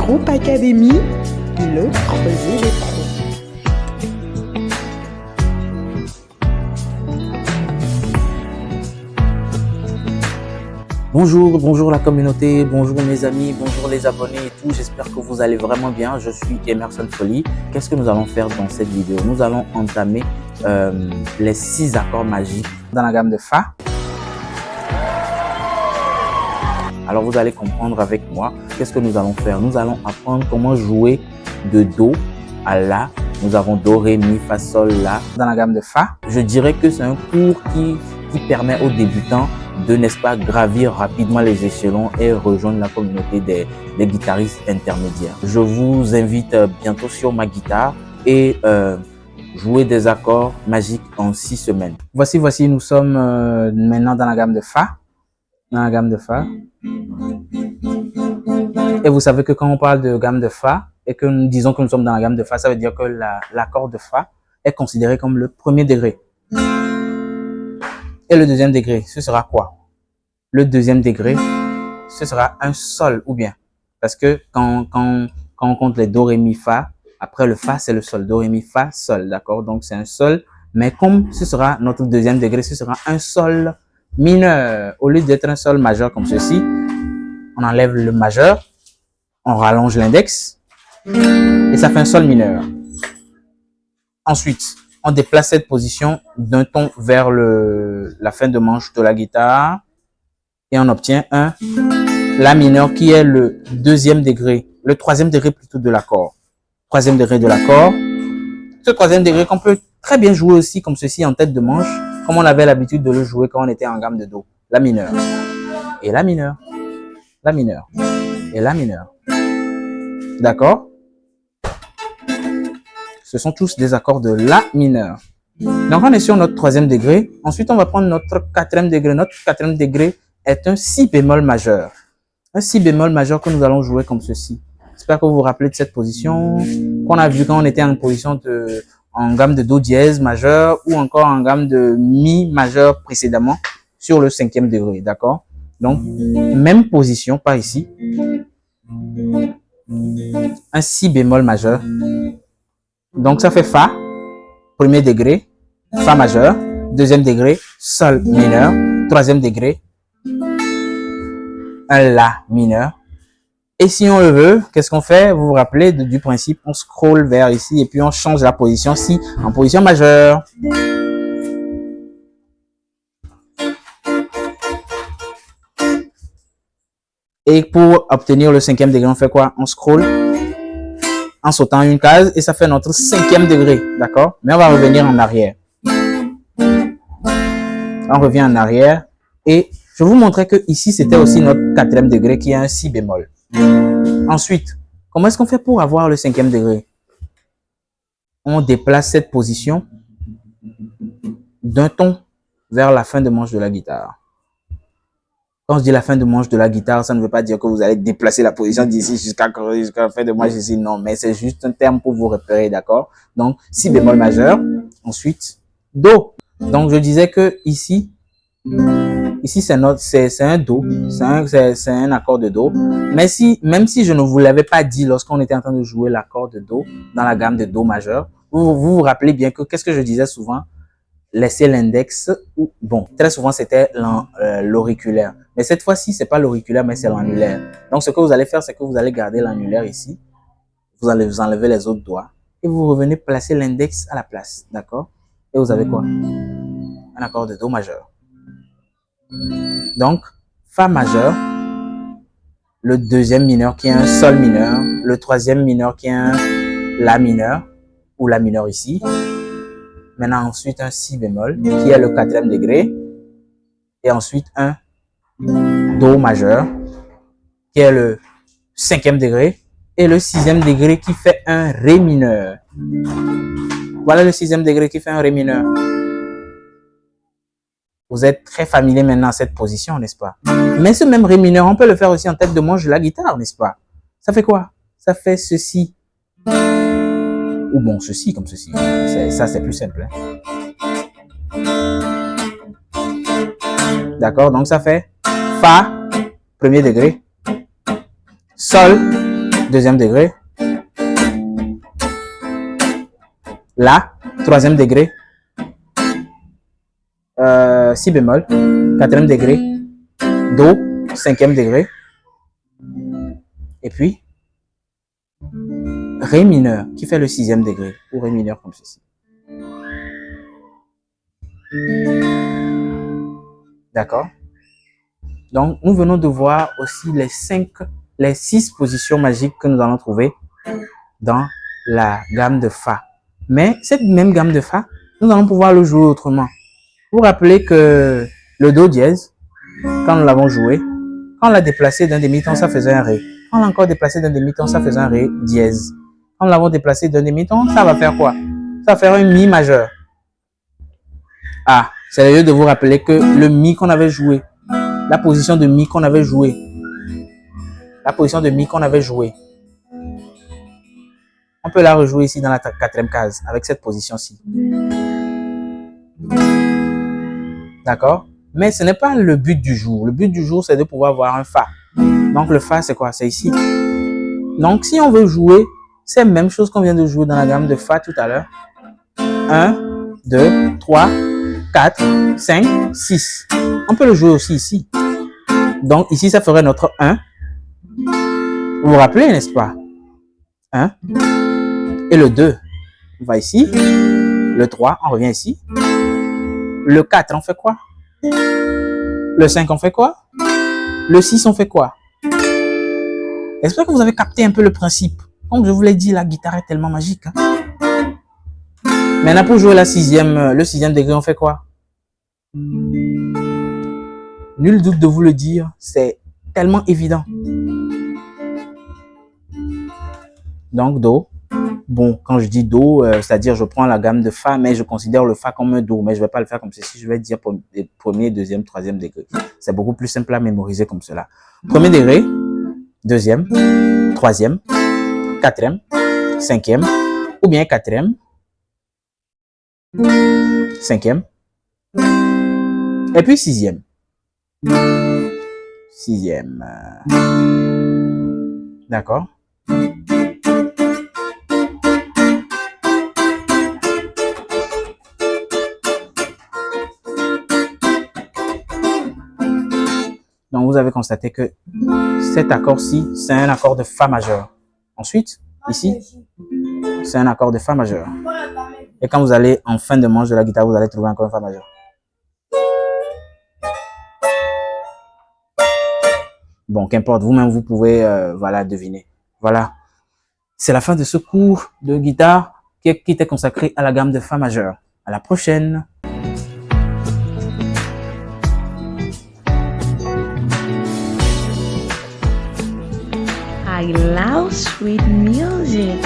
Groupe Académie, le creuset des pros. Bonjour la communauté, bonjour mes amis, bonjour les abonnés et tout. J'espère que vous allez vraiment bien. Je suis Emerson Folly. Qu'est-ce que nous allons faire dans cette vidéo? Nous allons entamer les 6 accords magiques dans la gamme de Fa. Alors vous allez comprendre avec moi qu'est-ce que nous allons faire. Nous allons apprendre comment jouer de Do à La. Nous avons Do, Ré, Mi, Fa, Sol, La dans la gamme de Fa. Je dirais que c'est un cours qui permet aux débutants de, n'est-ce pas, gravir rapidement les échelons et rejoindre la communauté des guitaristes intermédiaires. Je vous invite bientôt sur ma guitare et jouer des accords magiques en 6 semaines. Voici, nous sommes maintenant dans la gamme de Fa. Dans la gamme de Fa. Et vous savez que quand on parle de gamme de Fa et que nous disons que nous sommes dans la gamme de Fa, ça veut dire que l'accord de Fa est considéré comme le premier degré. Et le deuxième degré, ce sera quoi? Le deuxième degré, ce sera un Sol ou bien. Parce que quand on compte les Do, Ré, Mi, Fa, après le Fa, c'est le Sol. Do, Ré, Mi, Fa, Sol. D'accord? Donc c'est un Sol. Mais comme ce sera notre deuxième degré, ce sera un Sol mineur. Au lieu d'être un Sol majeur comme ceci, on enlève le majeur, on rallonge l'index et ça fait un Sol mineur. Ensuite, on déplace cette position d'un ton vers la fin de manche de la guitare et on obtient un La mineur qui est le deuxième degré, le troisième degré plutôt de l'accord. Troisième degré de l'accord. Ce troisième degré qu'on peut très bien jouer aussi comme ceci en tête de manche, comme on avait l'habitude de le jouer quand on était en gamme de Do. La mineur. Et La mineur. La mineur. Et La mineur. D'accord? Ce sont tous des accords de La mineur. Donc, on est sur notre troisième degré. Ensuite, on va prendre notre quatrième degré. Notre quatrième degré est un Si bémol majeur. Un Si bémol majeur que nous allons jouer comme ceci. J'espère que vous vous rappelez de cette position qu'on a vu quand on était en position en gamme de Do dièse majeur ou encore en gamme de Mi majeur précédemment sur le cinquième degré. D'accord? Donc, même position par ici. Un Si bémol majeur. Donc, ça fait Fa, premier degré, Fa majeur, deuxième degré, Sol mineur, troisième degré, un La mineur. Et si on le veut, qu'est-ce qu'on fait? Vous vous rappelez du principe, on scrolle vers ici et puis on change la position Si en position majeure. Et pour obtenir le cinquième degré, on fait quoi? On scrolle en sautant une case et ça fait notre cinquième degré, d'accord? Mais on va revenir en arrière. On revient en arrière et je vous montrais que ici c'était aussi notre quatrième degré qui est un Si bémol. Ensuite, comment est-ce qu'on fait pour avoir le cinquième degré? On déplace cette position d'un ton vers la fin de manche de la guitare. Quand je dis la fin de manche de la guitare, ça ne veut pas dire que vous allez déplacer la position d'ici jusqu'à la fin de manche ici. Non, mais c'est juste un terme pour vous repérer, d'accord? Donc, Si bémol majeur. Ensuite, Do. Donc, je disais que ici c'est un Do. C'est un accord de Do. Mais même si je ne vous l'avais pas dit lorsqu'on était en train de jouer l'accord de Do dans la gamme de Do majeur, vous rappelez bien que qu'est-ce que je disais souvent? Laisser l'index, bon, très souvent c'était l'auriculaire. Mais cette fois-ci, c'est pas l'auriculaire, mais c'est l'annulaire. Donc, ce que vous allez faire, c'est que vous allez garder l'annulaire ici. Vous allez vous enlever les autres doigts. Et vous revenez placer l'index à la place. D'accord? Et vous avez quoi? Un accord de Do majeur. Donc, Fa majeur. Le deuxième mineur qui est un Sol mineur. Le troisième mineur qui est un La mineur. Ou La mineur ici. Maintenant, ensuite, un Si bémol, qui est le quatrième degré. Et ensuite, un Do majeur, qui est le cinquième degré. Et le sixième degré qui fait un Ré mineur. Voilà le sixième degré qui fait un Ré mineur. Vous êtes très familier maintenant à cette position, n'est-ce pas? Mais ce même Ré mineur, on peut le faire aussi en tête de manche de la guitare, n'est-ce pas? Ça fait quoi? Ça fait ceci. Ou bon, ceci comme ceci. Ça, c'est plus simple. Hein? D'accord? Donc, ça fait Fa, premier degré. Sol, deuxième degré. La, troisième degré. Si bémol, quatrième degré. Do, cinquième degré. Et puis, Ré mineur, qui fait le sixième degré, ou Ré mineur comme ceci. D'accord? Donc, nous venons de voir aussi les 6 positions magiques que nous allons trouver dans la gamme de Fa. Mais cette même gamme de Fa, nous allons pouvoir le jouer autrement. Vous vous rappelez que le Do dièse, quand nous l'avons joué, quand on l'a déplacé d'un demi-ton, ça faisait un Ré. Quand on l'a encore déplacé d'un demi-ton, ça faisait un Ré dièse. Quand nous l'avons déplacé d'un demi-ton, ça va faire quoi? Ça va faire un Mi majeur. Ah, c'est le lieu de vous rappeler que le Mi qu'on avait joué, la position de Mi qu'on avait joué, on peut la rejouer ici dans la quatrième case avec cette position-ci. D'accord? Mais ce n'est pas le but du jour. Le but du jour, c'est de pouvoir avoir un Fa. Donc le Fa, c'est quoi? C'est ici. Donc si on veut jouer ces mêmes choses qu'on vient de jouer dans la gamme de Fa tout à l'heure, 1, 2, 3, 4, 5, 6. On peut le jouer aussi ici. Donc ici, ça ferait notre 1. Vous vous rappelez, n'est-ce pas? 1. Et le 2, on va ici. Le 3, on revient ici. Le 4, on fait quoi? Le 5, on fait quoi? Le 6, on fait quoi? J'espère que vous avez capté un peu le principe. Comme je vous l'ai dit, la guitare est tellement magique. Hein? Maintenant, pour jouer le sixième degré, on fait quoi? Nul doute de vous le dire, c'est tellement évident. Donc, Do. Bon, quand je dis Do, c'est-à-dire je prends la gamme de Fa, mais je considère le Fa comme un Do, mais je ne vais pas le faire comme ceci, je vais dire premier, deuxième, troisième degré. C'est beaucoup plus simple à mémoriser comme cela. Premier degré, deuxième, troisième, quatrième, cinquième, ou bien quatrième, cinquième, et puis sixième. Sixième. D'accord? Donc, vous avez constaté que cet accord-ci, c'est un accord de Fa majeur. Ensuite, ici, c'est un accord de Fa majeur. Et quand vous allez en fin de manche de la guitare, vous allez trouver encore un Fa majeur. Bon, qu'importe, vous-même, vous pouvez voilà, deviner. Voilà. C'est la fin de ce cours de guitare qui était consacré à la gamme de Fa majeur. À la prochaine. I love sweet music.